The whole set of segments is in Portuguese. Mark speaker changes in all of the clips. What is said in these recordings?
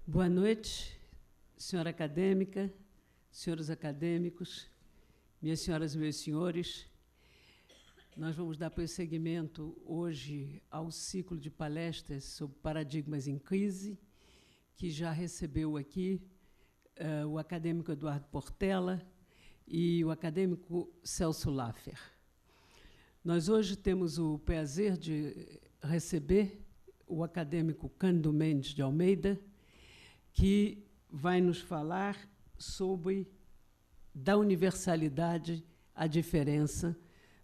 Speaker 1: Boa noite, senhora acadêmica, senhores acadêmicos, minhas senhoras e meus senhores. Nós vamos dar prosseguimento hoje ao ciclo de palestras sobre paradigmas em crise, que já recebeu aqui o acadêmico Eduardo Portela e o acadêmico Celso Laffer. Nós hoje temos o prazer de receber o acadêmico Cândido Mendes de Almeida, que vai nos falar sobre da universalidade a diferença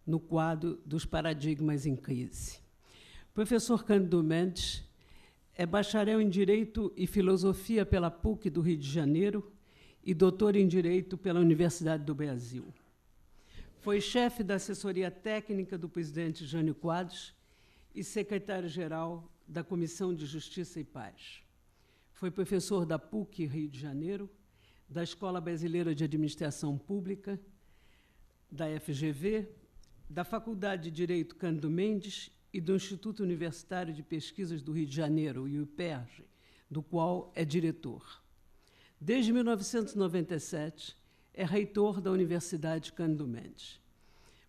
Speaker 1: no quadro dos paradigmas em crise. O professor Cândido Mendes é bacharel em Direito e Filosofia pela PUC do Rio de Janeiro e doutor em Direito pela Universidade do Brasil. Foi chefe da assessoria técnica do presidente Jânio Quadros e secretário-geral da Comissão de Justiça e Paz. Foi professor da PUC Rio de Janeiro, da Escola Brasileira de Administração Pública, da FGV, da Faculdade de Direito Cândido Mendes e do Instituto Universitário de Pesquisas do Rio de Janeiro, o IUPERJ, do qual é diretor. Desde 1997, é reitor da Universidade Cândido Mendes.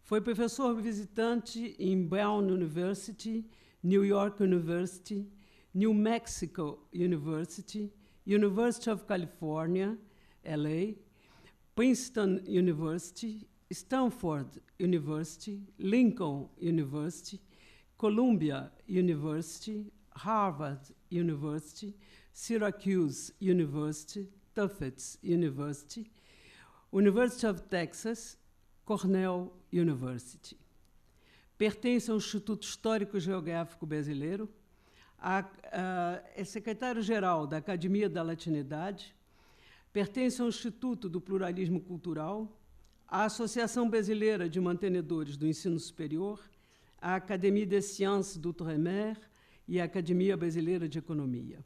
Speaker 1: Foi professor visitante em Brown University, New York University, New Mexico University, University of California, LA, Princeton University, Stanford University, Lincoln University, Columbia University, Harvard University, Syracuse University, Tufts University, University of Texas, Cornell University. Pertence ao Instituto Histórico Geográfico Brasileiro, é secretário-geral da Academia da Latinidade, pertence ao Instituto do Pluralismo Cultural, à Associação Brasileira de Mantenedores do Ensino Superior, à Académie des Sciences d'Outre-mer e à Academia Brasileira de Economia.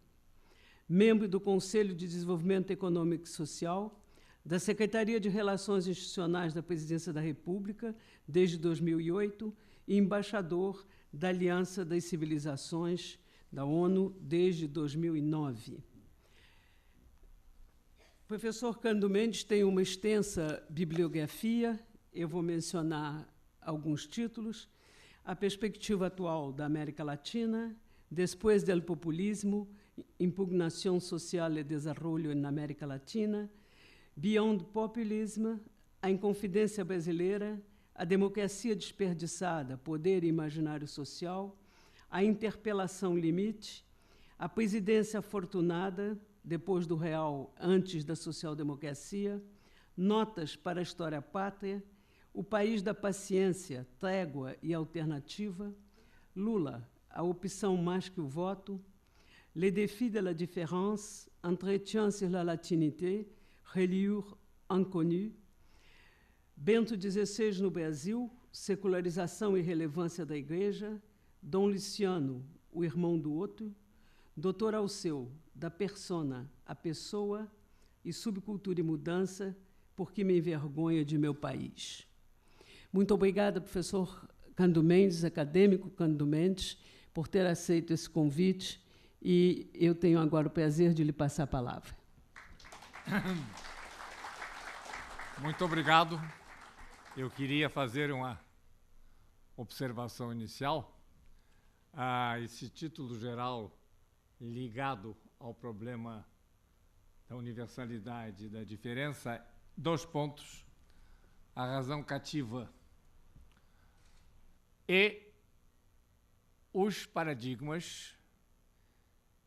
Speaker 1: Membro do Conselho de Desenvolvimento Econômico e Social, da Secretaria de Relações Institucionais da Presidência da República, desde 2008, e embaixador da Aliança das Civilizações da ONU desde 2009. O professor Cândido Mendes tem uma extensa bibliografia, eu vou mencionar alguns títulos: A Perspectiva Atual da América Latina, Después del Populismo, Impugnação Social e Desarrollo na América Latina, Beyond Populism, A Inconfidência Brasileira, A Democracia Desperdiçada, Poder e Imaginário Social, A Interpelação Limite, A Presidência Afortunada, Depois do Real, Antes da Social-Democracia, Notas para a História Pátria, O País da Paciência, Trégua e Alternativa, Lula, A Opção Mais que o Voto, Les Défis de la Différence, Entretien sur la Latinité, Reliure Inconnue, Bento XVI no Brasil, Secularização e Relevância da Igreja, Dom Liciano, o Irmão do Outro, Dr. Alceu, da Persona, a Pessoa, e Subcultura e Mudança, Porque me envergonha de meu país. Muito obrigada, professor Cândido Mendes, acadêmico Cândido Mendes, por ter aceito esse convite, e eu tenho agora o prazer de lhe passar a palavra.
Speaker 2: Muito obrigado. Eu queria fazer uma observação inicial. Esse título geral ligado ao problema da universalidade e da diferença, 2 pontos: a razão cativa e os paradigmas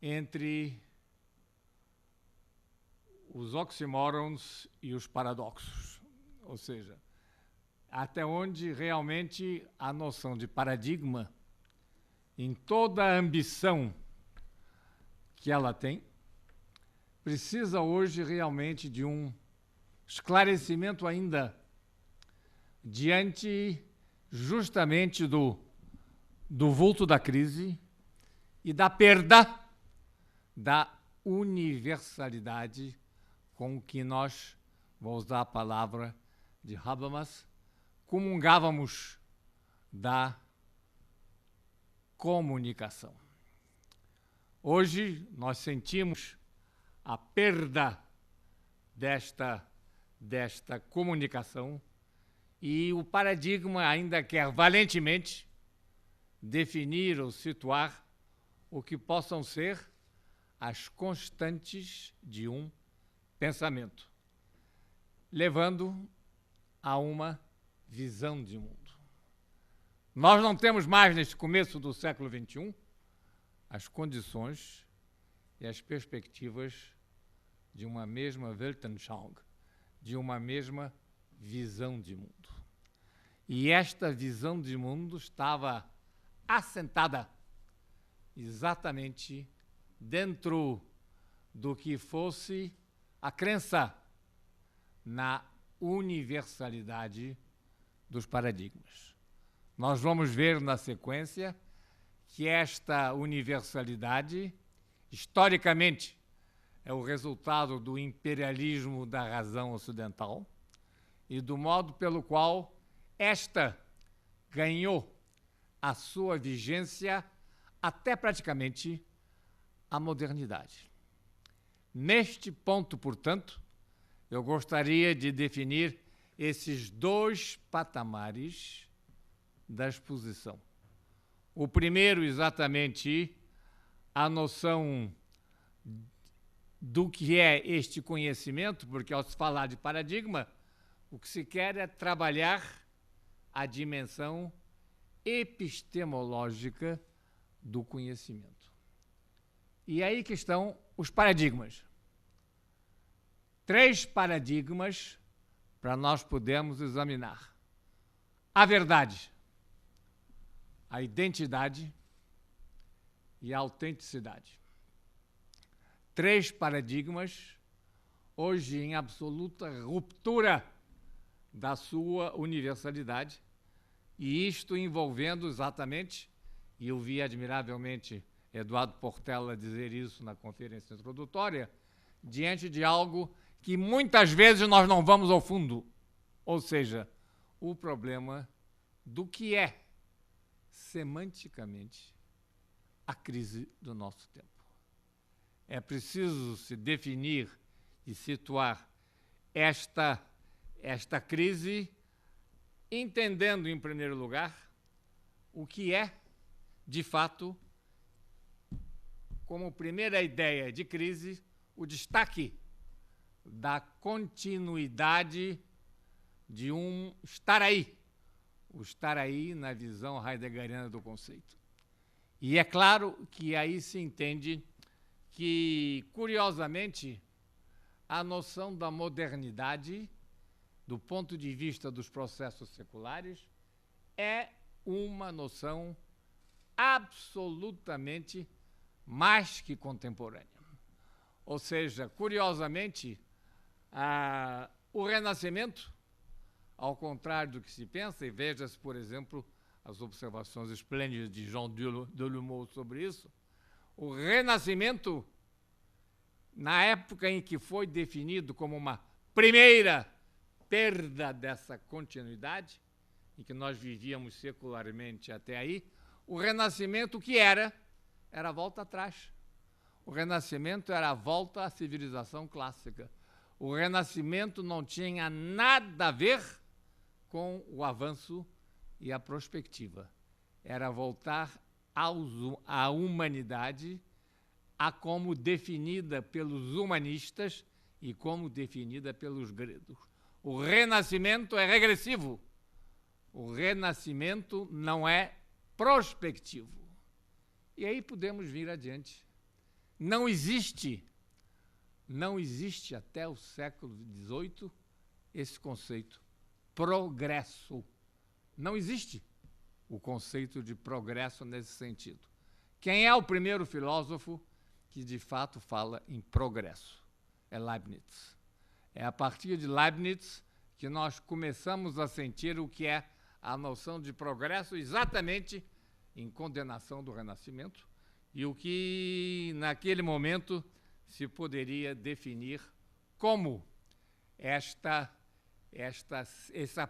Speaker 2: entre os oxímorons e os paradoxos. Ou seja, até onde realmente a noção de paradigma, em toda a ambição que ela tem, precisa hoje realmente de um esclarecimento ainda diante justamente do vulto da crise e da perda da universalidade com que nós, vou usar a palavra de Habermas, comungávamos da comunicação. Hoje nós sentimos a perda desta comunicação e o paradigma ainda quer valentemente definir ou situar o que possam ser as constantes de um pensamento, levando a uma visão de mundo. Nós não temos mais, neste começo do século XXI, as condições e as perspectivas de uma mesma Weltanschauung, de uma mesma visão de mundo. E esta visão de mundo estava assentada exatamente dentro do que fosse a crença na universalidade dos paradigmas. Nós vamos ver na sequência que esta universalidade, historicamente, é o resultado do imperialismo da razão ocidental e do modo pelo qual esta ganhou a sua vigência até praticamente a modernidade. Neste ponto, portanto, eu gostaria de definir esses dois patamares da exposição. O primeiro, exatamente, a noção do que é este conhecimento, porque ao se falar de paradigma, o que se quer é trabalhar a dimensão epistemológica do conhecimento. E aí que estão os paradigmas. 3 paradigmas para nós podermos examinar: a verdade, a identidade e a autenticidade. 3 paradigmas, hoje em absoluta ruptura da sua universalidade, e isto envolvendo exatamente, e eu vi admiravelmente Eduardo Portela dizer isso na conferência introdutória, diante de algo que muitas vezes nós não vamos ao fundo, ou seja, o problema do que é, semanticamente, a crise do nosso tempo. É preciso se definir e situar esta crise, entendendo, em primeiro lugar, o que é, de fato, como primeira ideia de crise, o destaque da continuidade de um estar aí, o estar aí na visão heideggeriana do conceito. E é claro que aí se entende que, curiosamente, a noção da modernidade, do ponto de vista dos processos seculares, é uma noção absolutamente mais que contemporânea. Ou seja, curiosamente, o Renascimento, ao contrário do que se pensa, e veja-se, por exemplo, as observações esplêndidas de Jean Delumeau sobre isso, o Renascimento, na época em que foi definido como uma primeira perda dessa continuidade, em que nós vivíamos secularmente até aí, o Renascimento, o que era a volta atrás. O Renascimento era a volta à civilização clássica. O Renascimento não tinha nada a ver com o avanço e a prospectiva. Era voltar à humanidade, a como definida pelos humanistas e como definida pelos gregos. O Renascimento é regressivo. O Renascimento não é prospectivo. E aí podemos vir adiante. Não existe até o século XVIII esse conceito, progresso. Não existe o conceito de progresso nesse sentido. Quem é o primeiro filósofo que, de fato, fala em progresso? É Leibniz. É a partir de Leibniz que nós começamos a sentir o que é a noção de progresso, exatamente em condenação do Renascimento, e o que, naquele momento, se poderia definir como essa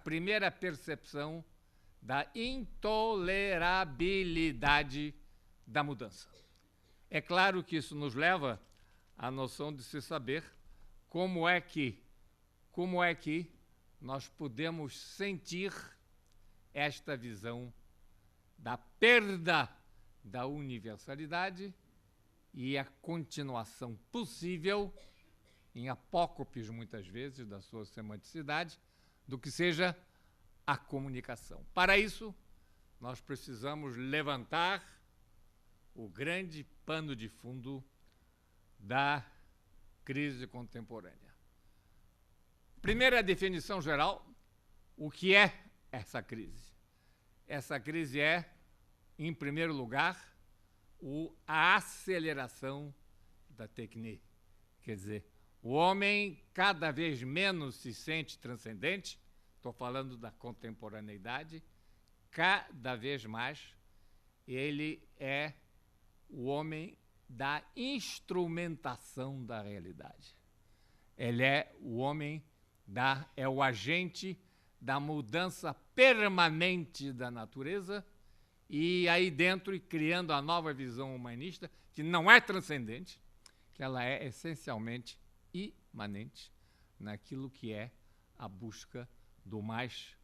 Speaker 2: primeira percepção da intolerabilidade da mudança. É claro que isso nos leva à noção de se saber como é que nós podemos sentir esta visão da perda da universalidade e a continuação possível, em apócopes muitas vezes, da sua semanticidade, do que seja a comunicação. Para isso, nós precisamos levantar o grande pano de fundo da crise contemporânea. Primeira definição geral, o que é essa crise? Essa crise é, em primeiro lugar, a aceleração da techné. Quer dizer, o homem cada vez menos se sente transcendente, estou falando da contemporaneidade, cada vez mais ele é o homem da instrumentação da realidade. Ele é o homem é o agente da mudança permanente da natureza, e aí dentro, e criando a nova visão humanista, que não é transcendente, que ela é essencialmente imanente naquilo que é a busca do mais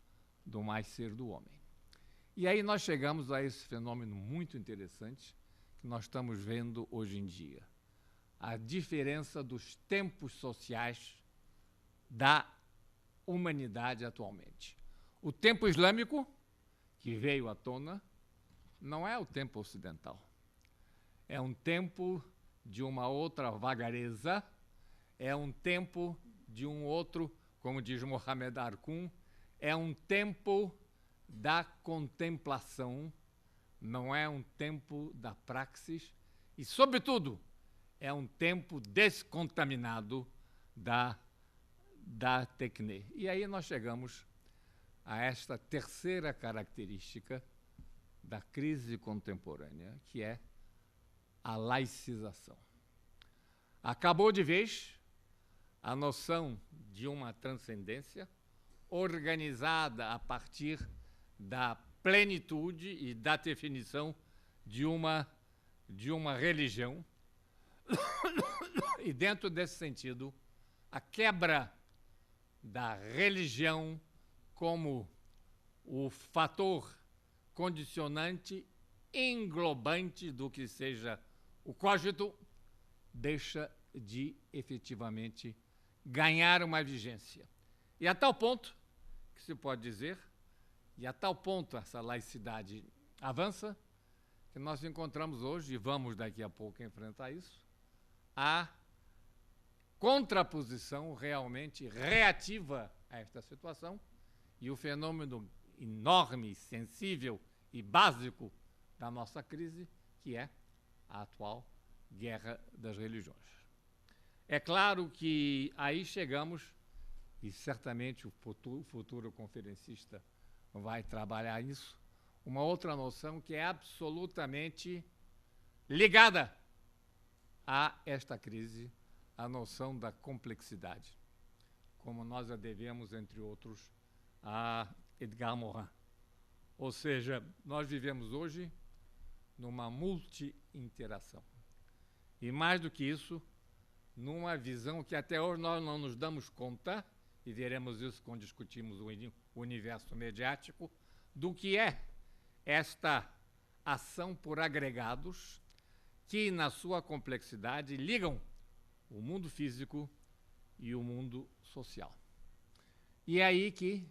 Speaker 2: ser do homem. E aí nós chegamos a esse fenômeno muito interessante que nós estamos vendo hoje em dia. A diferença dos tempos sociais da humanidade atualmente. O tempo islâmico, que veio à tona, não é o tempo ocidental. É um tempo de uma outra vagareza, é um tempo de um outro, como diz Mohamed Arkoun, é um tempo da contemplação, não é um tempo da praxis e, sobretudo, é um tempo descontaminado da techné. E aí nós chegamos a esta terceira característica da crise contemporânea, que é a laicização. Acabou de vez a noção de uma transcendência organizada a partir da plenitude e da definição de uma religião. E dentro desse sentido, a quebra da religião como o fator condicionante englobante do que seja o cogito deixa de efetivamente ganhar uma vigência. E a tal ponto que se pode dizer, e a tal ponto essa laicidade avança, que nós encontramos hoje, e vamos daqui a pouco enfrentar isso, a contraposição realmente reativa a esta situação e o fenômeno enorme, sensível e básico da nossa crise, que é a atual guerra das religiões. É claro que aí chegamos, e certamente o futuro conferencista vai trabalhar isso, uma outra noção que é absolutamente ligada a esta crise, a noção da complexidade, como nós a devemos, entre outros, a Edgar Morin. Ou seja, nós vivemos hoje numa multi-interação. E mais do que isso, numa visão que até hoje nós não nos damos conta, e veremos isso quando discutimos o universo mediático, do que é esta ação por agregados que, na sua complexidade, ligam o mundo físico e o mundo social. E é aí que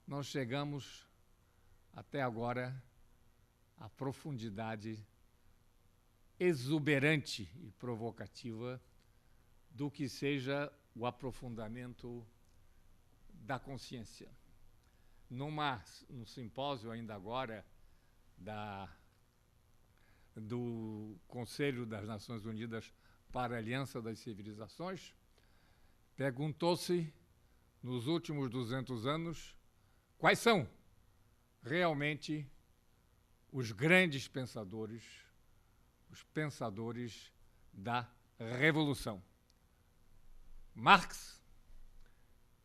Speaker 2: nós chegamos, até agora, à profundidade exuberante e provocativa do que seja o aprofundamento da consciência. Num simpósio ainda agora do Conselho das Nações Unidas para a Aliança das Civilizações, perguntou-se, nos últimos 200 anos, quais são realmente os grandes pensadores, os pensadores da Revolução. Marx,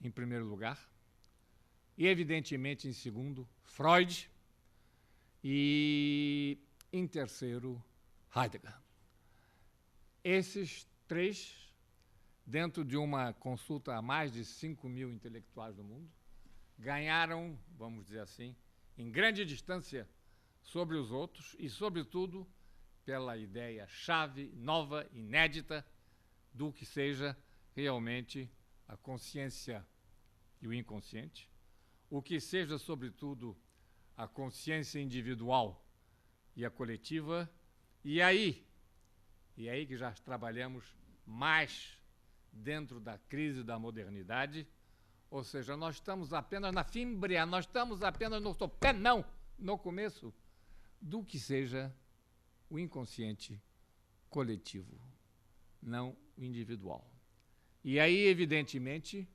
Speaker 2: em primeiro lugar, e, evidentemente, em segundo, Freud, e, em terceiro, Heidegger. Esses três, dentro de uma consulta a mais de 5.000 intelectuais do mundo, ganharam, vamos dizer assim, em grande distância sobre os outros e, sobretudo, pela ideia-chave nova, inédita, do que seja realmente a consciência e o inconsciente, o que seja, sobretudo, a consciência individual e a coletiva, e aí que já trabalhamos mais dentro da crise da modernidade, ou seja, nós estamos apenas na fímbria, nós estamos apenas no começo do que seja o inconsciente coletivo, não o individual. E aí, evidentemente,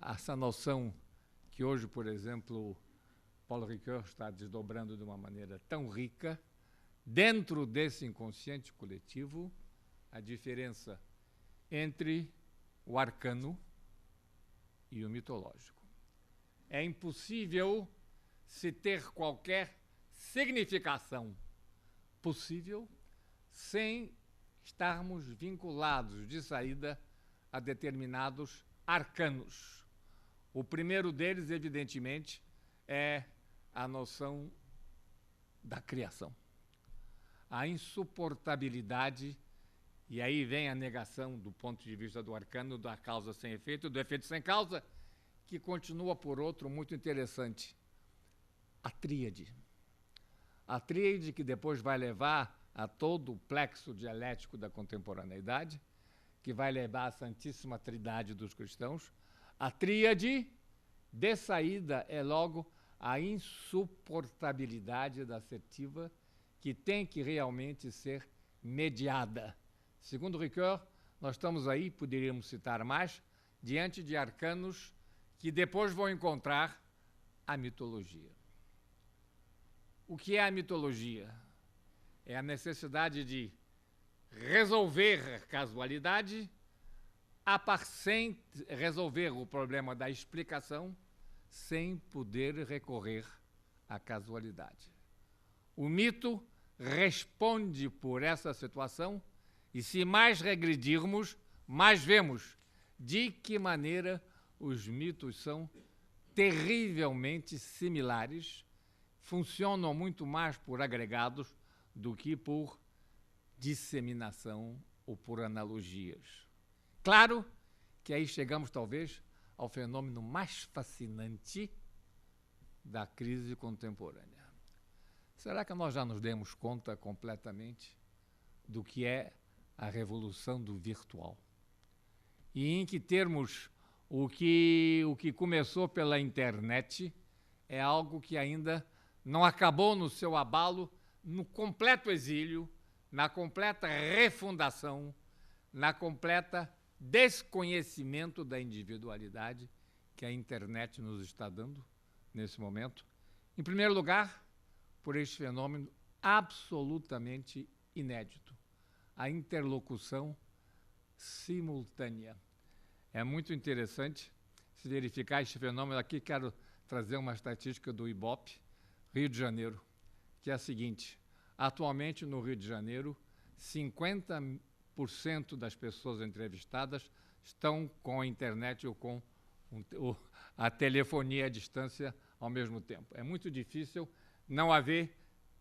Speaker 2: essa noção que hoje, por exemplo, Paul Ricoeur está desdobrando de uma maneira tão rica, dentro desse inconsciente coletivo, a diferença entre o arcano e o mitológico. É impossível se ter qualquer significação possível sem estarmos vinculados de saída a determinados arcanos. O primeiro deles, evidentemente, é a noção da criação. A insuportabilidade, e aí vem a negação do ponto de vista do arcano, da causa sem efeito, do efeito sem causa, que continua por outro muito interessante. A tríade. A tríade que depois vai levar a todo o plexo dialético da contemporaneidade, que vai levar à Santíssima Trindade dos cristãos. A tríade de saída é logo a insuportabilidade da assertiva, que tem que realmente ser mediada. Segundo Ricoeur, nós estamos aí, poderíamos citar mais, diante de arcanos que depois vão encontrar a mitologia. O que é a mitologia? É a necessidade de resolver a casualidade, sem resolver o problema da explicação, sem poder recorrer à casualidade. O mito responde por essa situação e, se mais regredirmos, mais vemos de que maneira os mitos são terrivelmente similares, funcionam muito mais por agregados do que por disseminação ou por analogias. Claro que aí chegamos, talvez, ao fenômeno mais fascinante da crise contemporânea. Será que nós já nos demos conta completamente do que é a revolução do virtual? E em que termos o que começou pela internet é algo que ainda não acabou no seu abalo, no completo exílio, na completa refundação, na completa desconhecimento da individualidade que a internet nos está dando nesse momento. Em primeiro lugar, por este fenômeno absolutamente inédito, a interlocução simultânea. É muito interessante se verificar este fenômeno. Aqui quero trazer uma estatística do IBOP, Rio de Janeiro, que é a seguinte: atualmente no Rio de Janeiro, 50% das pessoas entrevistadas estão com a internet ou com a telefonia à distância ao mesmo tempo. É muito difícil não haver.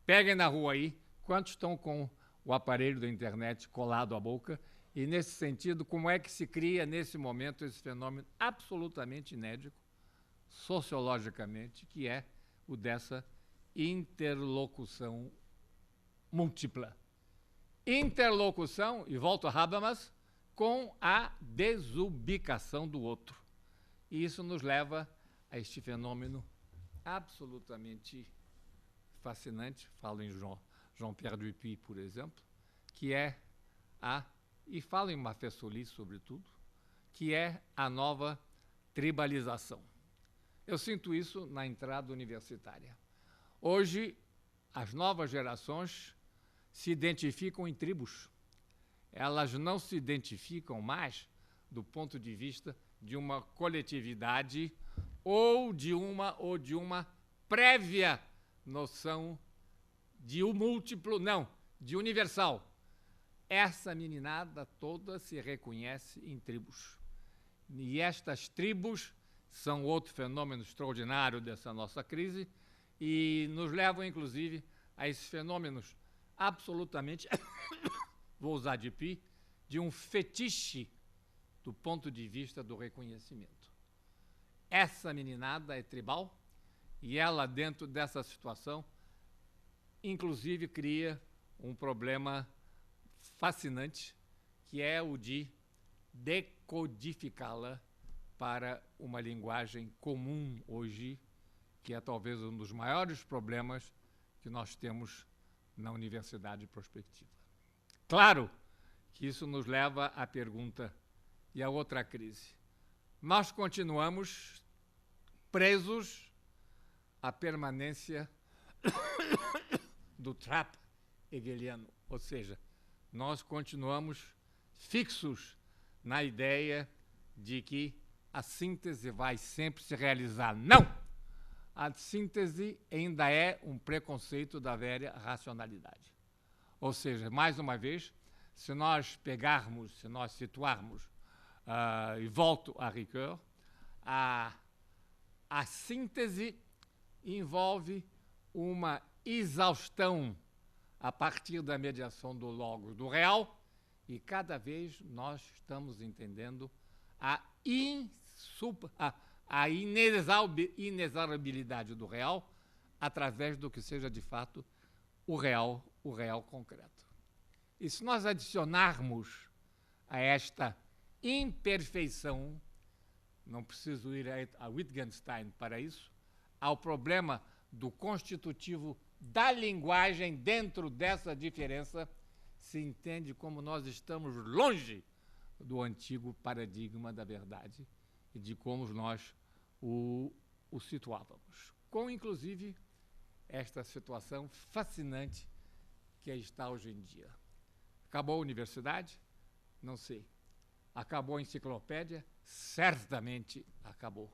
Speaker 2: Peguem na rua aí quantos estão com o aparelho da internet colado à boca. E, nesse sentido, como é que se cria, nesse momento, esse fenômeno absolutamente inédito, sociologicamente, que é o dessa interlocução múltipla. Interlocução, e volto a Habermas, com a desubicação do outro. E isso nos leva a este fenômeno absolutamente fascinante, falo em Jean-Pierre Dupuy, por exemplo, que é e falo em Maffesoli, sobretudo, que é a nova tribalização. Eu sinto isso na entrada universitária. Hoje, as novas gerações se identificam em tribos. Elas não se identificam mais do ponto de vista de uma coletividade ou de uma prévia noção de um múltiplo, não, de universal. Essa meninada toda se reconhece em tribos. E estas tribos são outro fenômeno extraordinário dessa nossa crise e nos levam, inclusive, a esses fenômenos absolutamente, vou usar de pi, de um fetiche do ponto de vista do reconhecimento. Essa meninada é tribal e ela, dentro dessa situação, inclusive cria um problema fascinante, que é o de decodificá-la para uma linguagem comum hoje, que é talvez um dos maiores problemas que nós temos na Universidade Prospectiva. Claro que isso nos leva à pergunta e à outra crise. Nós continuamos presos à permanência do trap hegeliano, ou seja, nós continuamos fixos na ideia de que a síntese vai sempre se realizar. Não! A síntese ainda é um preconceito da velha racionalidade. Ou seja, mais uma vez, se nós pegarmos, se nós situarmos, e volto a Ricoeur, a síntese envolve uma exaustão a partir da mediação do logos do real, e cada vez nós estamos entendendo a inexorabilidade do real através do que seja de fato o real concreto. E se nós adicionarmos a esta imperfeição, não preciso ir a Wittgenstein para isso, ao problema do constitutivo da linguagem dentro dessa diferença, se entende como nós estamos longe do antigo paradigma da verdade e de como nós o situávamos. Com, inclusive, esta situação fascinante que está hoje em dia. Acabou a universidade? Não sei. Acabou a enciclopédia? Certamente acabou.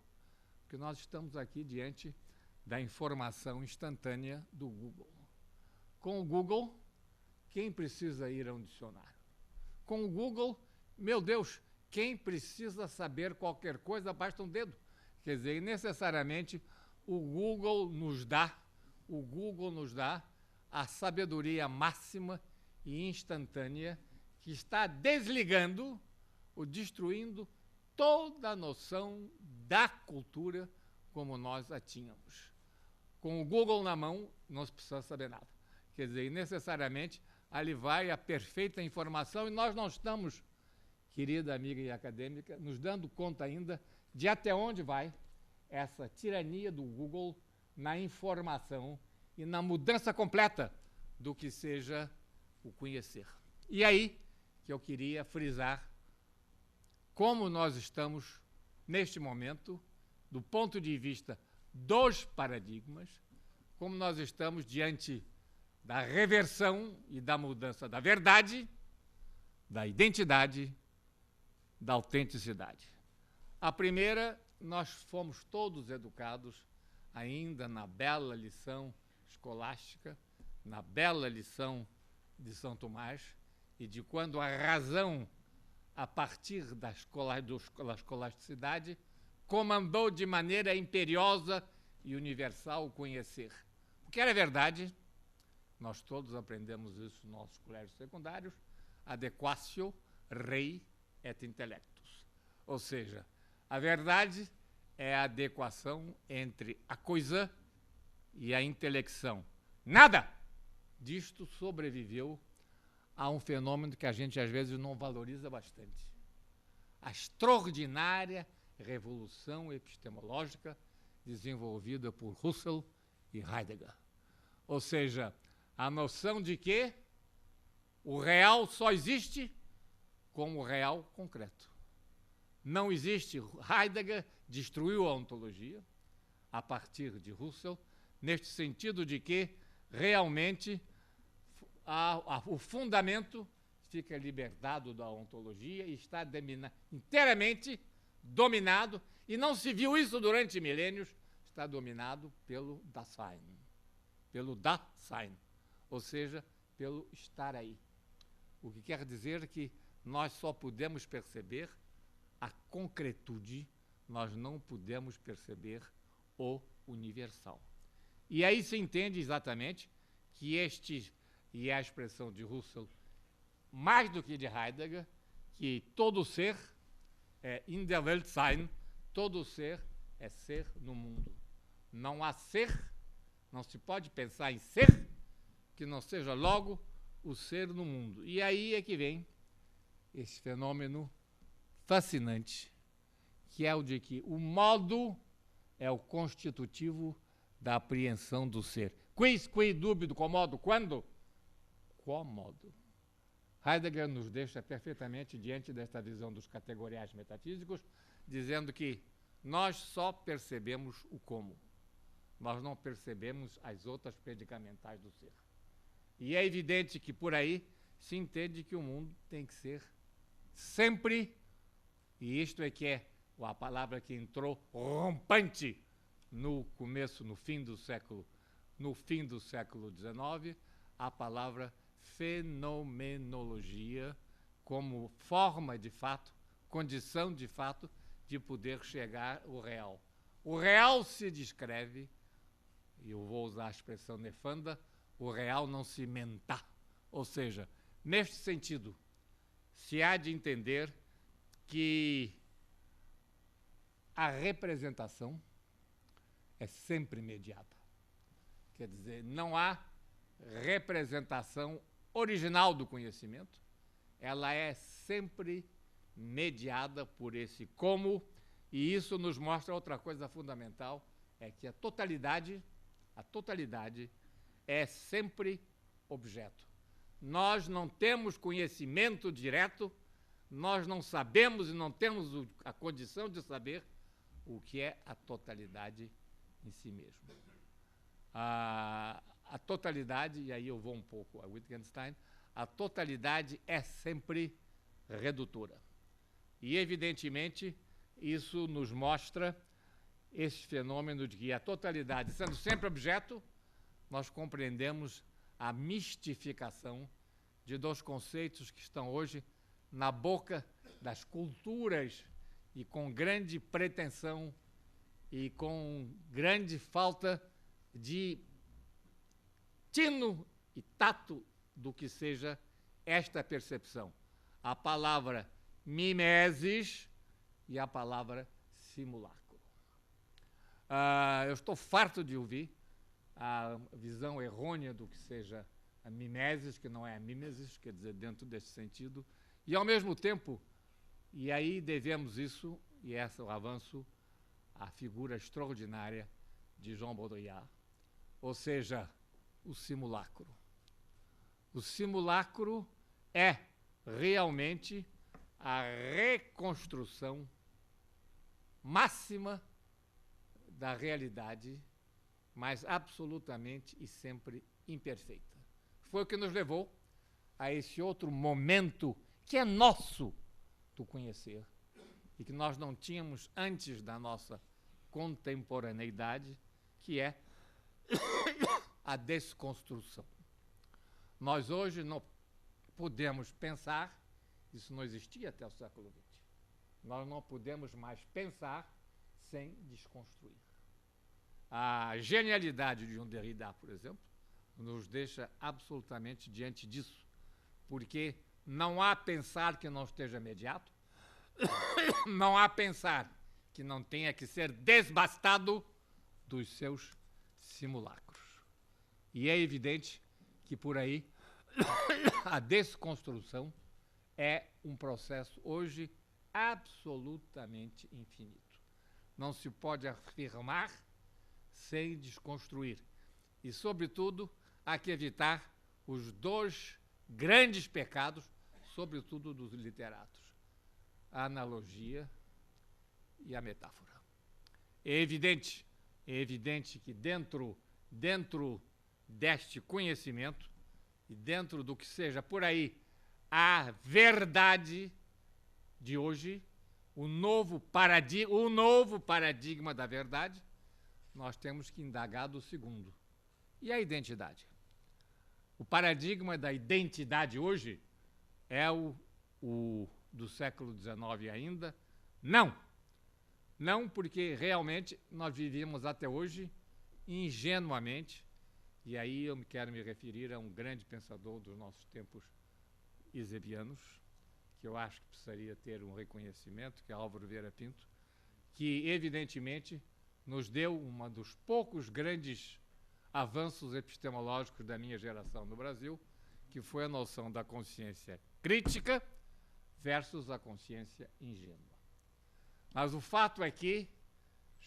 Speaker 2: Porque nós estamos aqui diante da informação instantânea do Google. Com o Google, quem precisa ir a um dicionário? Com o Google, meu Deus, quem precisa saber qualquer coisa basta um dedo. Quer dizer, necessariamente o Google nos dá a sabedoria máxima e instantânea que está desligando ou destruindo toda a noção da cultura como nós a tínhamos. Com o Google na mão, não se precisa saber nada. Quer dizer, necessariamente, ali vai a perfeita informação e nós não estamos, querida amiga e acadêmica, nos dando conta ainda de até onde vai essa tirania do Google na informação e na mudança completa do que seja o conhecer. E aí que eu queria frisar como nós estamos, neste momento, do ponto de vista dos paradigmas, como nós estamos diante da reversão e da mudança da verdade, da identidade, da autenticidade. A primeira, nós fomos todos educados ainda na bela lição escolástica, na bela lição de São Tomás, e de quando a razão, a partir da escolasticidade, comandou de maneira imperiosa e universal o conhecer. O que era verdade, nós todos aprendemos isso nos nossos colégios secundários, adequatio rei et intellectus. Ou seja, a verdade é a adequação entre a coisa e a intelecção. Nada disto sobreviveu a um fenômeno que a gente às vezes não valoriza bastante. A extraordinária revolução epistemológica desenvolvida por Husserl e Heidegger. Ou seja, a noção de que o real só existe como real concreto. Não existe. Heidegger destruiu a ontologia a partir de Husserl, neste sentido de que realmente o fundamento fica libertado da ontologia e está inteiramente dominado, e não se viu isso durante milênios, está dominado pelo Dasein, ou seja, pelo estar aí. O que quer dizer que nós só podemos perceber a concretude, nós não podemos perceber o universal. E aí se entende exatamente que e a expressão de Husserl, mais do que de Heidegger, que todo ser é in der Welt sein, todo ser é ser no mundo. Não há ser, não se pode pensar em ser que não seja logo o ser no mundo. E aí é que vem esse fenômeno fascinante, que é o de que o modo é o constitutivo da apreensão do ser. Quis, qui dubito, quomodo, quando? Quomodo. Heidegger nos deixa perfeitamente diante desta visão dos categoriais metafísicos, dizendo que nós só percebemos o como. Nós não percebemos as outras predicamentais do ser. E é evidente que por aí se entende que o mundo tem que ser sempre, e isto é que é a palavra que entrou rompante no começo, no fim do século XIX, a palavra fenomenologia como forma de fato, condição de fato de poder chegar ao real. O real se descreve, e eu vou usar a expressão nefanda, o real não se menta. Ou seja, neste sentido, se há de entender que a representação é sempre imediata. Quer dizer, não há representação original do conhecimento, ela é sempre mediada por esse como, e isso nos mostra outra coisa fundamental, é que a totalidade é sempre objeto. Nós não temos conhecimento direto, nós não sabemos e não temos a condição de saber o que é a totalidade em si mesmo. A totalidade, e aí eu vou um pouco a Wittgenstein, a totalidade é sempre redutora. E, evidentemente, isso nos mostra esse fenômeno de que a totalidade, sendo sempre objeto, nós compreendemos a mistificação de dois conceitos que estão hoje na boca das culturas e com grande pretensão e com grande falta de tino e tato do que seja esta percepção. A palavra mimesis e a palavra simulacro. Eu estou farto de ouvir a visão errônea do que seja a mimesis, que não é a mimesis, quer dizer, dentro desse sentido, e ao mesmo tempo, e aí devemos isso, e esse é o avanço, à figura extraordinária de Jean Baudrillard, ou seja, o simulacro. O simulacro é realmente a reconstrução máxima da realidade, mas absolutamente e sempre imperfeita. Foi o que nos levou a esse outro momento que é nosso do conhecer e que nós não tínhamos antes da nossa contemporaneidade, que é a desconstrução. Nós hoje não podemos pensar, isso não existia até o século XX, nós não podemos mais pensar sem desconstruir. A genialidade de um Derrida, por exemplo, nos deixa absolutamente diante disso, porque não há pensar que não esteja imediato, não há pensar que não tenha que ser desbastado dos seus simulacros. E é evidente que por aí a desconstrução é um processo hoje absolutamente infinito. Não se pode afirmar sem desconstruir. E, sobretudo, há que evitar os dois grandes pecados, sobretudo dos literatos: a analogia e a metáfora. É evidente que dentro deste conhecimento e dentro do que seja por aí a verdade de hoje, o novo paradigma da verdade, nós temos que indagar do segundo. E a identidade? O paradigma da identidade hoje é o do século XIX ainda? Não! Não, porque realmente nós vivíamos até hoje ingenuamente, e aí eu quero me referir a um grande pensador dos nossos tempos eusébianos, que eu acho que precisaria ter um reconhecimento, que é Álvaro Vieira Pinto, que evidentemente nos deu um dos poucos grandes avanços epistemológicos da minha geração no Brasil, que foi a noção da consciência crítica versus a consciência ingênua. Mas o fato é que,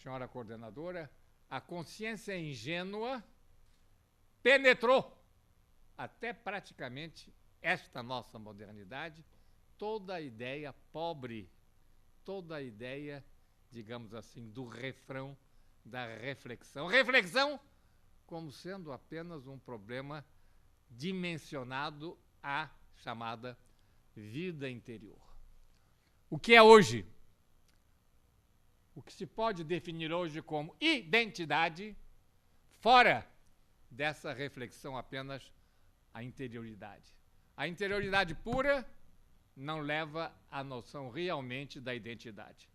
Speaker 2: senhora coordenadora, a consciência ingênua penetrou até praticamente esta nossa modernidade, toda a ideia pobre, toda a ideia, digamos assim, do refrão da reflexão. Reflexão como sendo apenas um problema dimensionado à chamada vida interior. O que é hoje? O que se pode definir hoje como identidade, fora dessa reflexão apenas a interioridade. A interioridade pura não leva à noção realmente da identidade.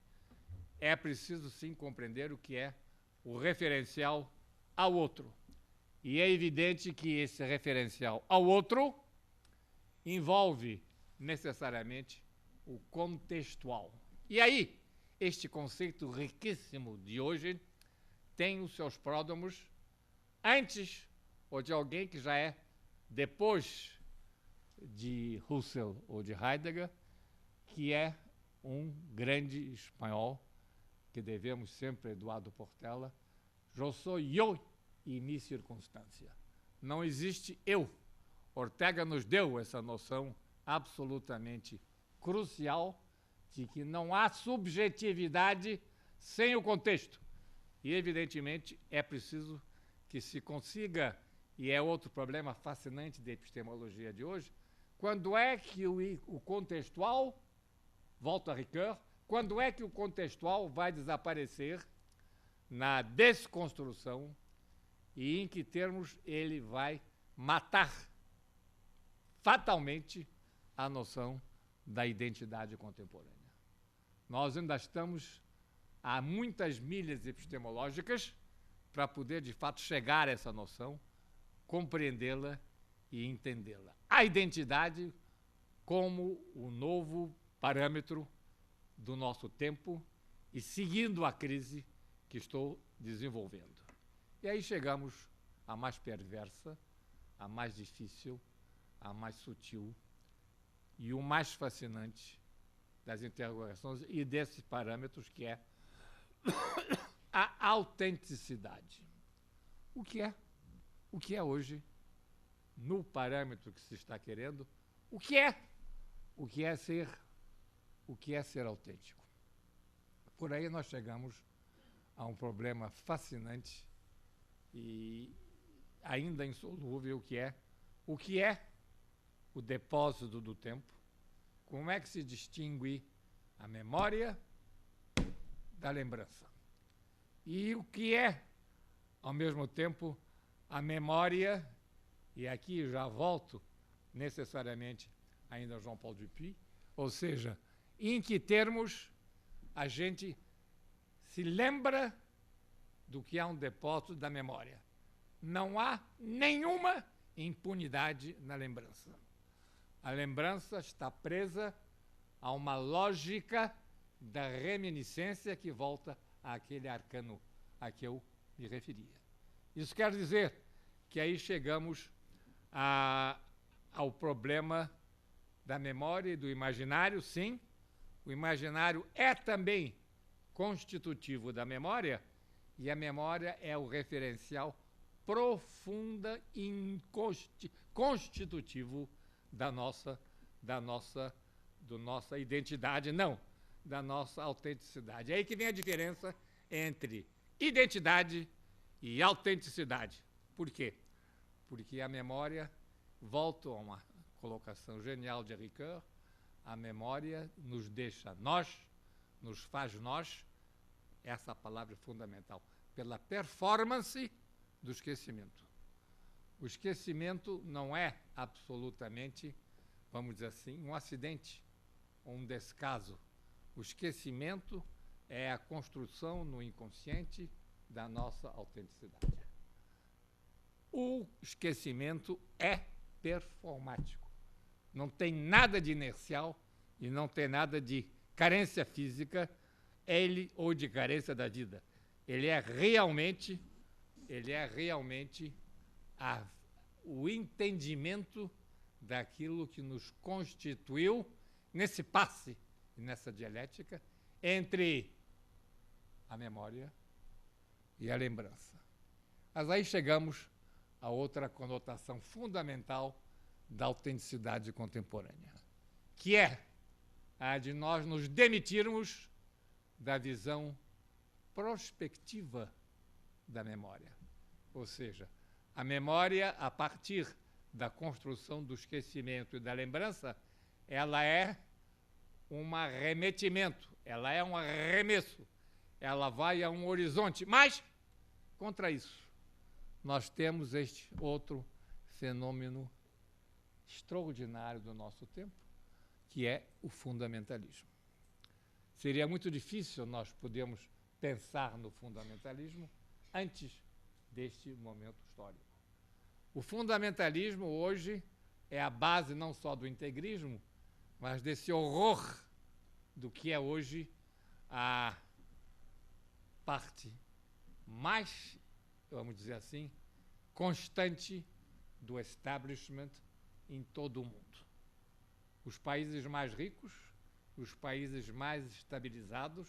Speaker 2: É preciso, sim, compreender o que é o referencial ao outro. E é evidente que esse referencial ao outro envolve necessariamente o contextual. E aí, este conceito riquíssimo de hoje tem os seus pródromos antes ou de alguém que já é depois de Husserl ou de Heidegger, que é um grande espanhol que devemos sempre a Eduardo Portela. Eu sou eu e mi circunstância. Não existe eu. Ortega nos deu essa noção absolutamente crucial de que não há subjetividade sem o contexto. E, evidentemente, é preciso que se consiga, e é outro problema fascinante da epistemologia de hoje, quando é que o contextual, volto a Ricoeur, quando é que o contextual vai desaparecer na desconstrução e em que termos ele vai matar fatalmente a noção da identidade contemporânea. Nós ainda estamos a muitas milhas epistemológicas para poder, de fato, chegar a essa noção, compreendê-la e entendê-la. A identidade como o novo parâmetro do nosso tempo e seguindo a crise que estou desenvolvendo. E aí chegamos à mais perversa, à mais difícil, à mais sutil e o mais fascinante das interrogações e desses parâmetros, que é a autenticidade. O que é? O que é hoje, no parâmetro que se está querendo, o que é? O que é ser autêntico? Por aí nós chegamos a um problema fascinante e ainda insolúvel, que é o depósito do tempo, como é que se distingue a memória da lembrança. E o que é, ao mesmo tempo, a memória, e aqui eu já volto necessariamente ainda a João Paul Dupuy, ou seja, em que termos a gente se lembra do que é um depósito da memória. Não há nenhuma impunidade na lembrança. A lembrança está presa a uma lógica da reminiscência que volta àquele arcano a que eu me referia. Isso quer dizer que aí chegamos ao problema da memória e do imaginário, sim. O imaginário é também constitutivo da memória, e a memória é o referencial profunda e constitutivo da nossa identidade, não, da nossa autenticidade. É aí que vem a diferença entre identidade e autenticidade. Por quê? Porque a memória, volto a uma colocação genial de Ricoeur, a memória nos deixa nós, nos faz nós, essa palavra é fundamental, pela performance do esquecimento. O esquecimento não é absolutamente, vamos dizer assim, um acidente ou um descaso. O esquecimento é a construção no inconsciente da nossa autenticidade. O esquecimento é performático. Não tem nada de inercial e não tem nada de carência física, ou de carência da vida. Ele é realmente o entendimento daquilo que nos constituiu nesse passe e nessa dialética entre a memória e a lembrança. Mas aí chegamos a outra conotação fundamental da autenticidade contemporânea, que é a de nós nos demitirmos da visão prospectiva da memória. Ou seja, a memória, a partir da construção do esquecimento e da lembrança, ela é um arremetimento, ela é um arremesso, ela vai a um horizonte. Mas, contra isso, nós temos este outro fenômeno extraordinário do nosso tempo, que é o fundamentalismo. Seria muito difícil nós podermos pensar no fundamentalismo antes deste momento histórico. O fundamentalismo hoje é a base não só do integrismo, mas desse horror do que é hoje a parte mais, vamos dizer assim, constante do establishment em todo o mundo. Os países mais ricos, os países mais estabilizados,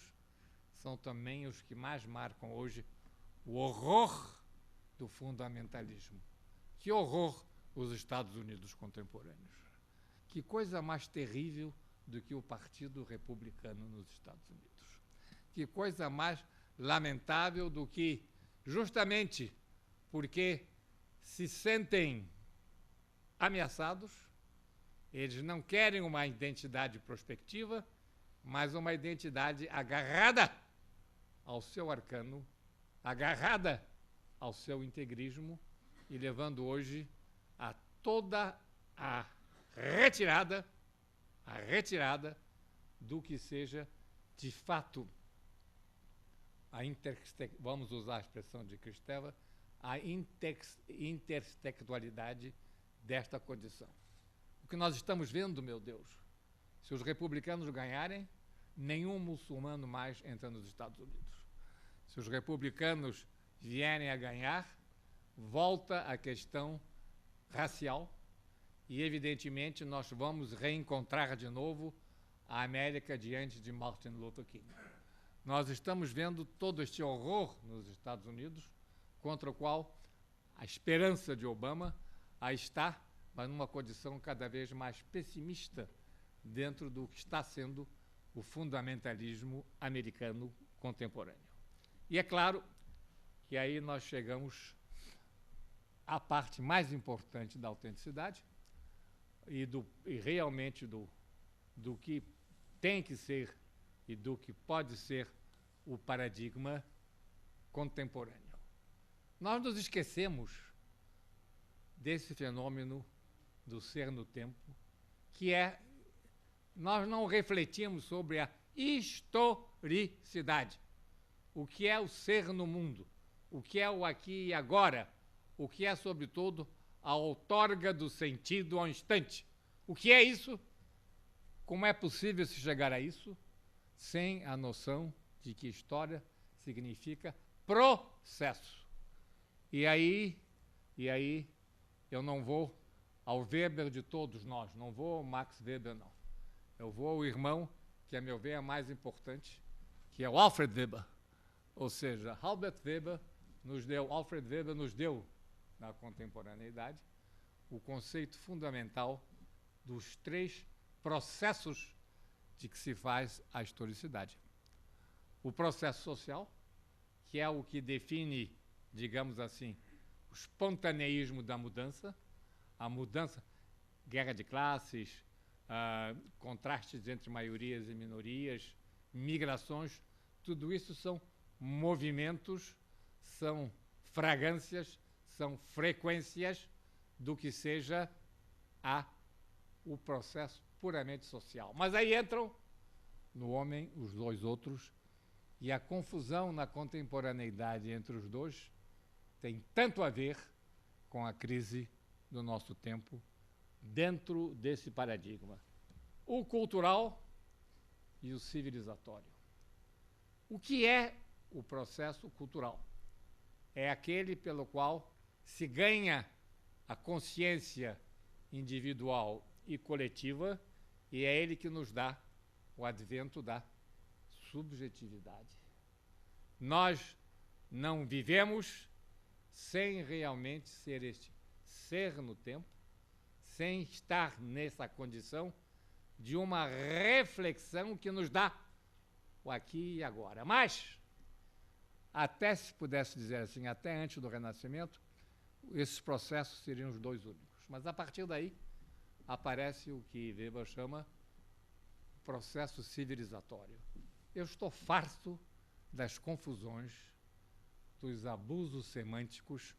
Speaker 2: são também os que mais marcam hoje o horror do fundamentalismo. Que horror os Estados Unidos contemporâneos. Que coisa mais terrível do que o Partido Republicano nos Estados Unidos. Que coisa mais lamentável do que, justamente porque se sentem ameaçados, eles não querem uma identidade prospectiva, mas uma identidade agarrada ao seu arcano, agarrada ao seu integrismo e levando hoje a toda a retirada do que seja, de fato, vamos usar a expressão de Kristeva, a intertextualidade desta condição. O que nós estamos vendo, meu Deus, se os republicanos ganharem, nenhum muçulmano mais entra nos Estados Unidos. Se os republicanos vierem a ganhar, volta a questão racial e, evidentemente, nós vamos reencontrar de novo a América diante de Martin Luther King. Nós estamos vendo todo este horror nos Estados Unidos, contra o qual a esperança de Obama aí está, mas numa condição cada vez mais pessimista dentro do que está sendo o fundamentalismo americano contemporâneo. E é claro que aí nós chegamos à parte mais importante da autenticidade e realmente do que tem que ser e do que pode ser o paradigma contemporâneo. Nós nos esquecemos desse fenômeno do ser no tempo, que é, nós não refletimos sobre a historicidade. O que é o ser no mundo, o que é o aqui e agora, o que é, sobretudo, a outorga do sentido ao instante. O que é isso? Como é possível se chegar a isso sem a noção de que história significa processo? E aí eu não vou ao Weber de todos nós, não vou ao Max Weber, não. Eu vou ao irmão, que a meu ver é mais importante, que é o Alfred Weber. Ou seja, Alfred Weber nos deu, na contemporaneidade, o conceito fundamental dos três processos de que se faz a historicidade. O processo social, que é o que define, digamos assim, o espontaneísmo da mudança, a mudança, guerra de classes, contrastes entre maiorias e minorias, migrações, tudo isso são movimentos, são fragrâncias, são frequências do que seja o processo puramente social. Mas aí entram no homem os dois outros, e a confusão na contemporaneidade entre os dois tem tanto a ver com a crise do nosso tempo dentro desse paradigma. O cultural e o civilizatório. O que é o processo cultural? É aquele pelo qual se ganha a consciência individual e coletiva, e é ele que nos dá o advento da subjetividade. Nós não vivemos sem realmente ser este ser no tempo, sem estar nessa condição de uma reflexão que nos dá o aqui e agora. Mas, até se pudesse dizer assim, até antes do Renascimento, esses processos seriam os dois únicos. Mas, a partir daí, aparece o que Weber chama processo civilizatório. Eu estou farto das confusões, dos abusos semânticos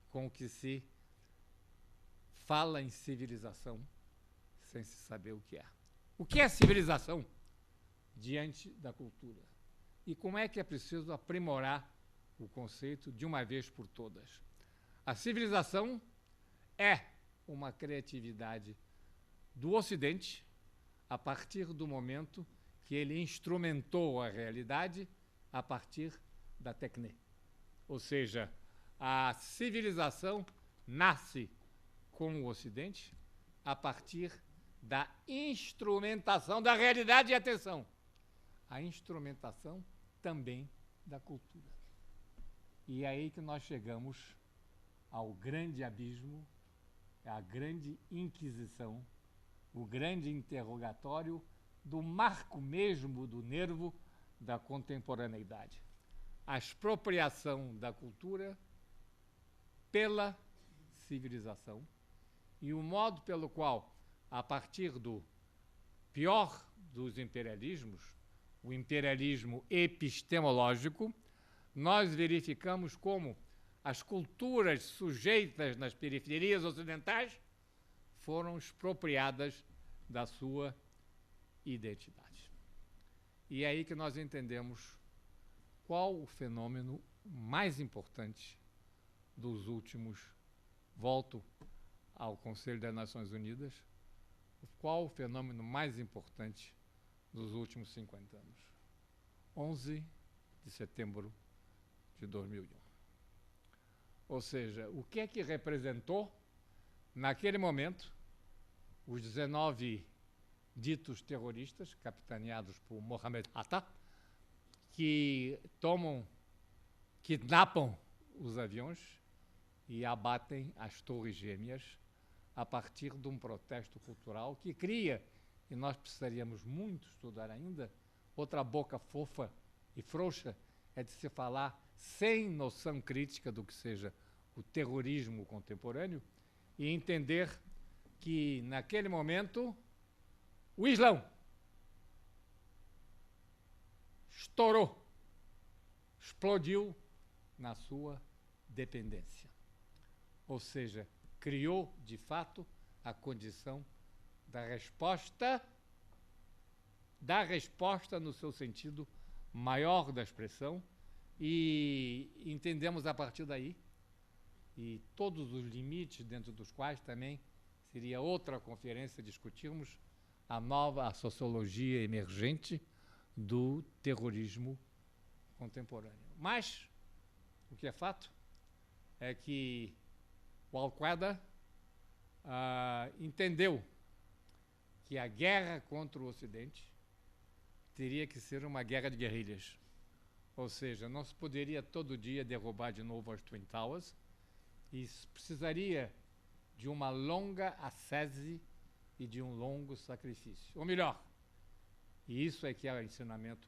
Speaker 2: com que se fala em civilização sem se saber o que é. O que é civilização diante da cultura? E como é que é preciso aprimorar o conceito de uma vez por todas? A civilização é uma criatividade do Ocidente a partir do momento que ele instrumentou a realidade a partir da técnica. Ou seja, a civilização nasce com o Ocidente a partir da instrumentação da realidade, e atenção, a instrumentação também da cultura. E é aí que nós chegamos ao grande abismo, à grande inquisição, o grande interrogatório do marco mesmo do nervo da contemporaneidade. A expropriação da cultura pela civilização e o modo pelo qual, a partir do pior dos imperialismos, o imperialismo epistemológico, nós verificamos como as culturas sujeitas nas periferias ocidentais foram expropriadas da sua identidade. E é aí que nós entendemos qual o fenômeno mais importante dos últimos, volto ao Conselho das Nações Unidas, qual o fenômeno mais importante dos últimos 50 anos? 11 de setembro de 2001. Ou seja, o que é que representou, naquele momento, os 19 ditos terroristas, capitaneados por Mohamed Atta, que kidnapam os aviões e abatem as torres gêmeas a partir de um protesto cultural que cria, e nós precisaríamos muito estudar ainda, outra boca fofa e frouxa é de se falar sem noção crítica do que seja o terrorismo contemporâneo e entender que, naquele momento, o Islão estourou, explodiu na sua dependência. Ou seja, criou, de fato, a condição da resposta no seu sentido maior da expressão, e entendemos a partir daí, e todos os limites dentro dos quais também seria outra conferência discutirmos a sociologia emergente do terrorismo contemporâneo. Mas o que é fato é que o Al-Qaeda entendeu que a guerra contra o Ocidente teria que ser uma guerra de guerrilhas. Ou seja, não se poderia todo dia derrubar de novo as Twin Towers e precisaria de uma longa ascese e de um longo sacrifício. Ou melhor, E isso é que é o ensinamento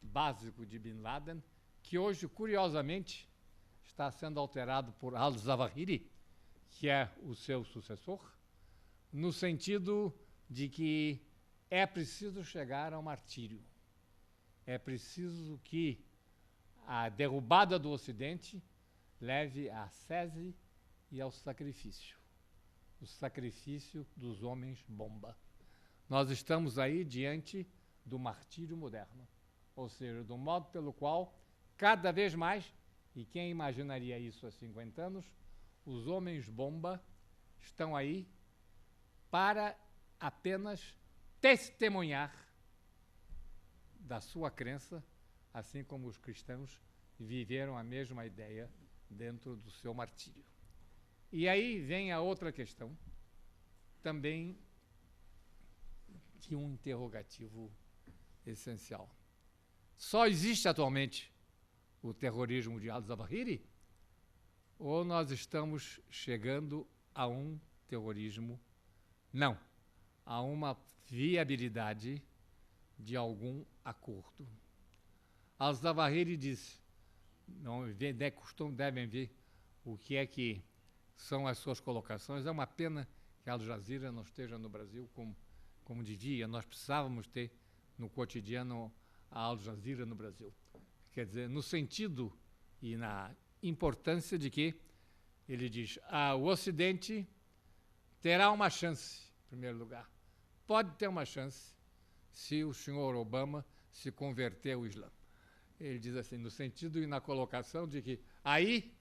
Speaker 2: básico de Bin Laden, que hoje, curiosamente, está sendo alterado por al-Zawahiri, que é o seu sucessor, no sentido de que é preciso chegar ao martírio. É preciso que a derrubada do Ocidente leve à sese e ao sacrifício. O sacrifício dos homens-bomba. Nós estamos aí diante do martírio moderno, ou seja, do modo pelo qual, cada vez mais, e quem imaginaria isso há 50 anos, os homens-bomba estão aí para apenas testemunhar da sua crença, assim como os cristãos viveram a mesma ideia dentro do seu martírio. E aí vem a outra questão, também de um interrogativo essencial. Só existe atualmente o terrorismo de al-Zawahiri? Ou nós estamos chegando a um terrorismo? Não, a uma viabilidade de algum acordo. Al-Zawahiri disse, devem ver o que é que são as suas colocações. É uma pena que a Al Jazeera não esteja no Brasil como devia. Nós precisávamos ter no cotidiano a Al Jazeera no Brasil. Quer dizer, no sentido e na importância de que ele diz, o Ocidente terá uma chance, em primeiro lugar. Pode ter uma chance se o senhor Obama se converter ao Islã. Ele diz assim, no sentido e na colocação de que aí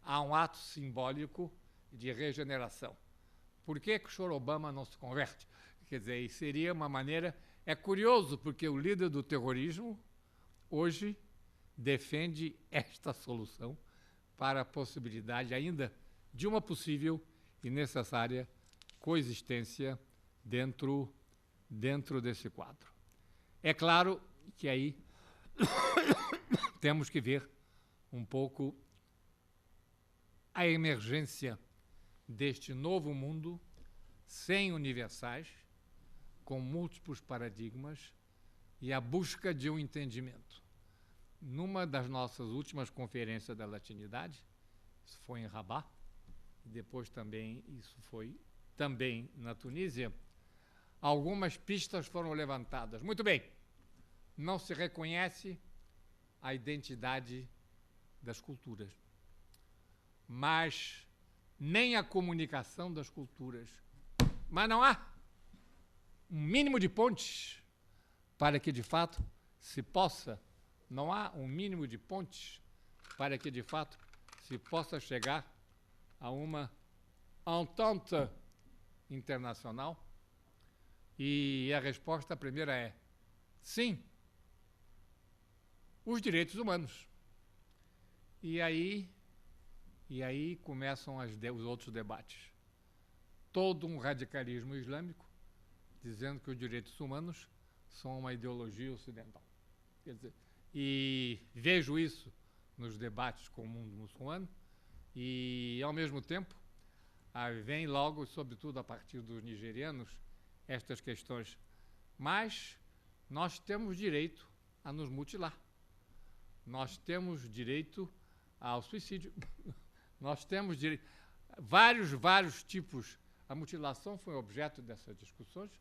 Speaker 2: há um ato simbólico de regeneração. Por que o senhor Obama não se converte? Quer dizer, seria uma maneira... É curioso, porque o líder do terrorismo hoje defende esta solução para a possibilidade ainda de uma possível e necessária coexistência dentro desse quadro. É claro que aí temos que ver um pouco a emergência deste novo mundo sem universais, com múltiplos paradigmas e a busca de um entendimento. Numa das nossas últimas conferências da Latinidade, isso foi em Rabat, e depois também isso foi também na Tunísia, algumas pistas foram levantadas. Muito bem, não se reconhece a identidade das culturas, mas nem a comunicação das culturas. Mas não há um mínimo de pontes para que, de fato, se possa, não há um mínimo de pontes para que, de fato, se possa chegar a uma entente internacional. E a resposta primeira é sim, os direitos humanos. E aí começam os outros debates. Todo um radicalismo islâmico dizendo que os direitos humanos são uma ideologia ocidental. Quer dizer, e vejo isso nos debates com o mundo muçulmano e, ao mesmo tempo, vem logo, sobretudo a partir dos nigerianos, estas questões. Mas nós temos direito a nos mutilar. Nós temos direito ao suicídio. Nós temos direito... Vários tipos. A mutilação foi objeto dessas discussões.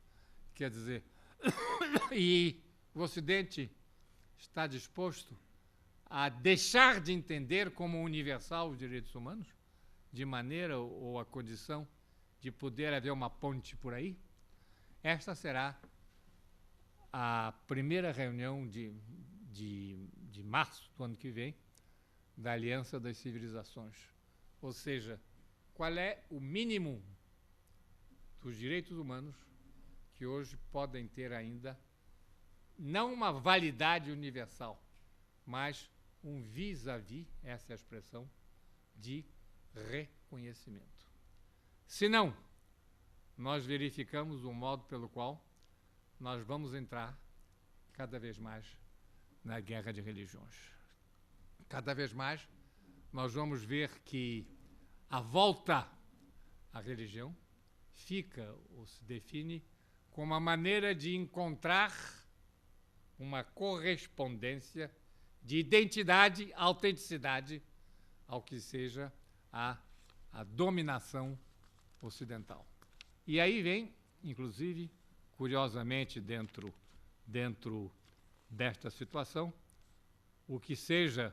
Speaker 2: Quer dizer, e o Ocidente está disposto a deixar de entender como universal os direitos humanos, de maneira ou a condição de poder haver uma ponte por aí? Esta será a primeira reunião de março do ano que vem da Aliança das Civilizações. Ou seja, qual é o mínimo dos direitos humanos que hoje podem ter ainda, não uma validade universal, mas um vis-à-vis, essa é a expressão, de reconhecimento. Se não, nós verificamos o modo pelo qual nós vamos entrar cada vez mais na guerra de religiões. Cada vez mais nós vamos ver que a volta à religião fica ou se define como uma maneira de encontrar uma correspondência de identidade, autenticidade ao que seja a dominação ocidental. E aí vem, inclusive, curiosamente, dentro desta situação, o que seja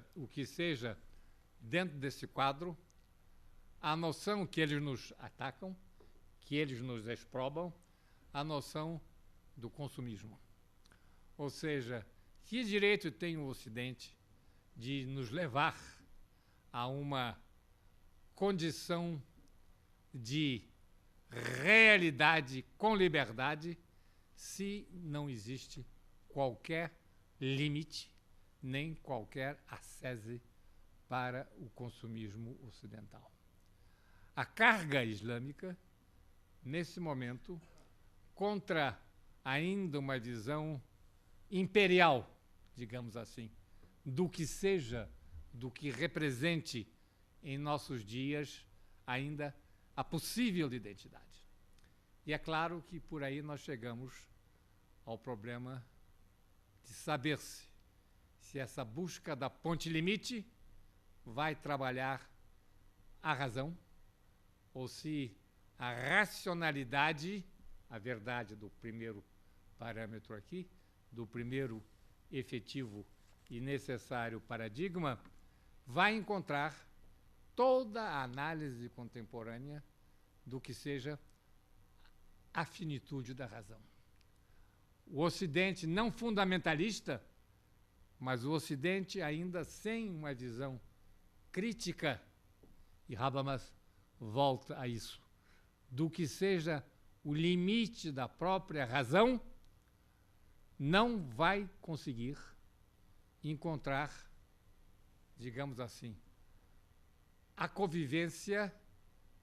Speaker 2: dentro desse quadro, a noção que eles nos atacam, que eles nos exprobam, a noção do consumismo. Ou seja, que direito tem o Ocidente de nos levar a uma condição de realidade com liberdade se não existe qualquer limite, nem qualquer ascese para o consumismo ocidental. A carga islâmica, nesse momento, contra ainda uma visão imperial, digamos assim, do que represente em nossos dias ainda a possível identidade. E é claro que por aí nós chegamos ao problema de saber-se se essa busca da ponte-limite vai trabalhar a razão ou se a racionalidade, a verdade do primeiro parâmetro aqui, do primeiro efetivo e necessário paradigma, vai encontrar toda a análise contemporânea do que seja a finitude da razão. O Ocidente não fundamentalista, mas o Ocidente ainda sem uma visão crítica, e Habermas volta a isso, do que seja o limite da própria razão, não vai conseguir encontrar, digamos assim, a convivência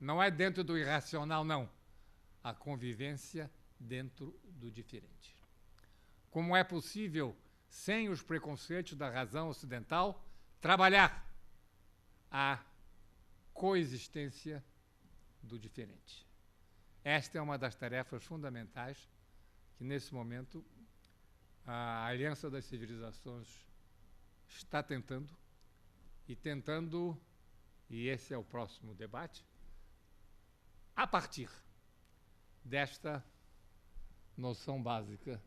Speaker 2: não é dentro do irracional, não. A convivência dentro do diferente. Como é possível, sem os preconceitos da razão ocidental, trabalhar a coexistência do diferente? Esta é uma das tarefas fundamentais que, nesse momento, a Aliança das Civilizações está tentando, e esse é o próximo debate, a partir desta noção básica.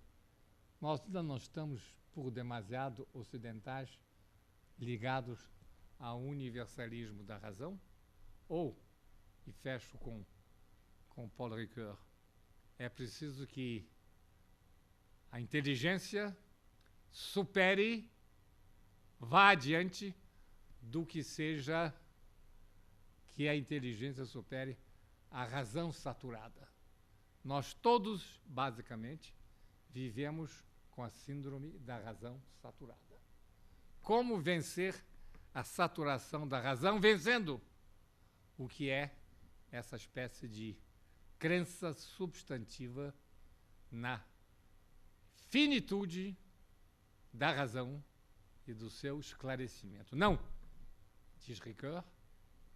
Speaker 2: Nós ainda não estamos, por demasiado ocidentais, ligados ao universalismo da razão, ou, e fecho com Paul Ricoeur, é preciso que a inteligência supere, vá adiante do que seja que a inteligência supere a razão saturada. Nós todos, basicamente, vivemos com a síndrome da razão saturada. Como vencer a saturação da razão? Vencendo o que é essa espécie de crença substantiva na finitude da razão e do seu esclarecimento. Não, diz Ricoeur,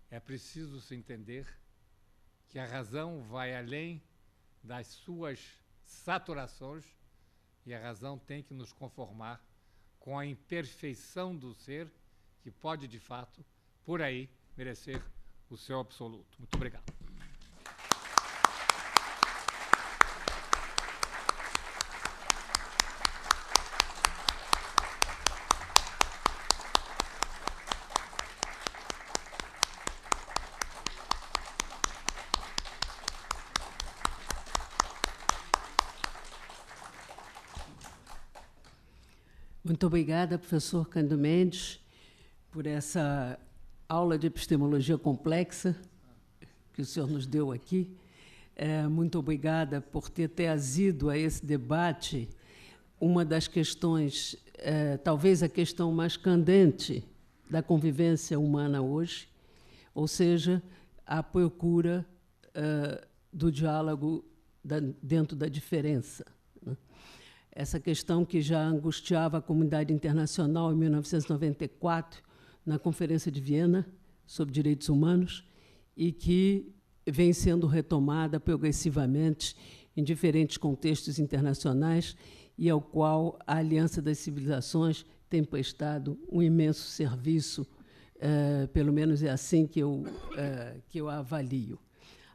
Speaker 2: é preciso se entender que a razão vai além das suas saturações e a razão tem que nos conformar com a imperfeição do ser que pode, de fato, por aí, merecer o seu absoluto. Muito obrigado.
Speaker 1: Muito obrigada, professor Cândido Mendes, por essa aula de epistemologia complexa que o senhor nos deu aqui. Muito obrigada por ter trazido a esse debate uma das questões, talvez a questão mais candente da convivência humana hoje, ou seja, a procura do diálogo dentro da diferença. Essa questão que já angustiava a comunidade internacional em 1994, na Conferência de Viena sobre Direitos Humanos, e que vem sendo retomada progressivamente em diferentes contextos internacionais e ao qual a Aliança das Civilizações tem prestado um imenso serviço, pelo menos é assim que eu a avalio.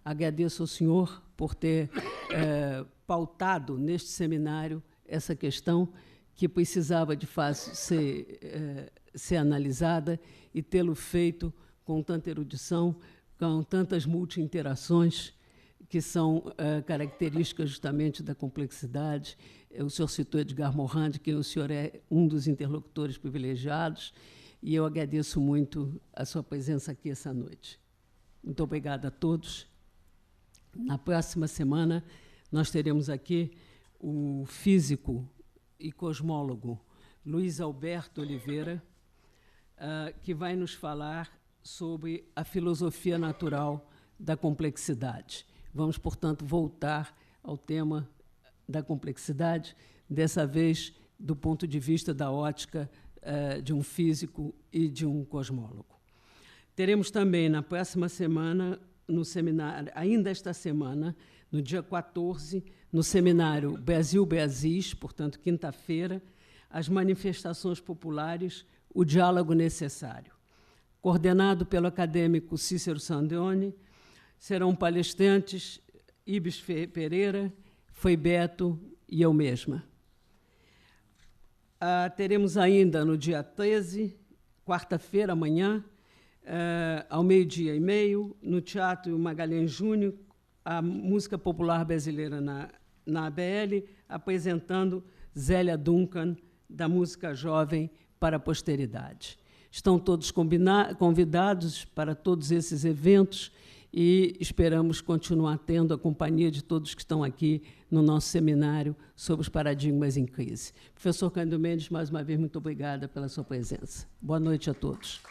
Speaker 1: Agradeço ao senhor por ter pautado neste seminário essa questão que precisava, de fato, ser analisada e tê-lo feito com tanta erudição, com tantas multi-interações, que são características justamente da complexidade. O senhor citou Edgar Morin, de quem o senhor é um dos interlocutores privilegiados, e eu agradeço muito a sua presença aqui essa noite. Muito obrigada a todos. Na próxima semana, nós teremos aqui o físico e cosmólogo Luiz Alberto Oliveira, que vai nos falar sobre a filosofia natural da complexidade. Vamos, portanto, voltar ao tema da complexidade, dessa vez do ponto de vista da ótica de um físico e de um cosmólogo. Teremos também, na próxima semana, no seminário, ainda esta semana, no dia 14, no seminário Brasil-Brasis, portanto, quinta-feira, as manifestações populares, o diálogo necessário. Coordenado pelo acadêmico Cícero Sandione, serão palestrantes Ibis Pereira, Foi Beto e eu mesma. Teremos ainda, no dia 13, quarta-feira, amanhã, ao 12h30, no Teatro Magalhães Júnior, a música popular brasileira na ABL, apresentando Zélia Duncan, da música jovem para a posteridade. Estão todos convidados para todos esses eventos e esperamos continuar tendo a companhia de todos que estão aqui no nosso seminário sobre os paradigmas em crise. Professor Cândido Mendes, mais uma vez, muito obrigada pela sua presença. Boa noite a todos.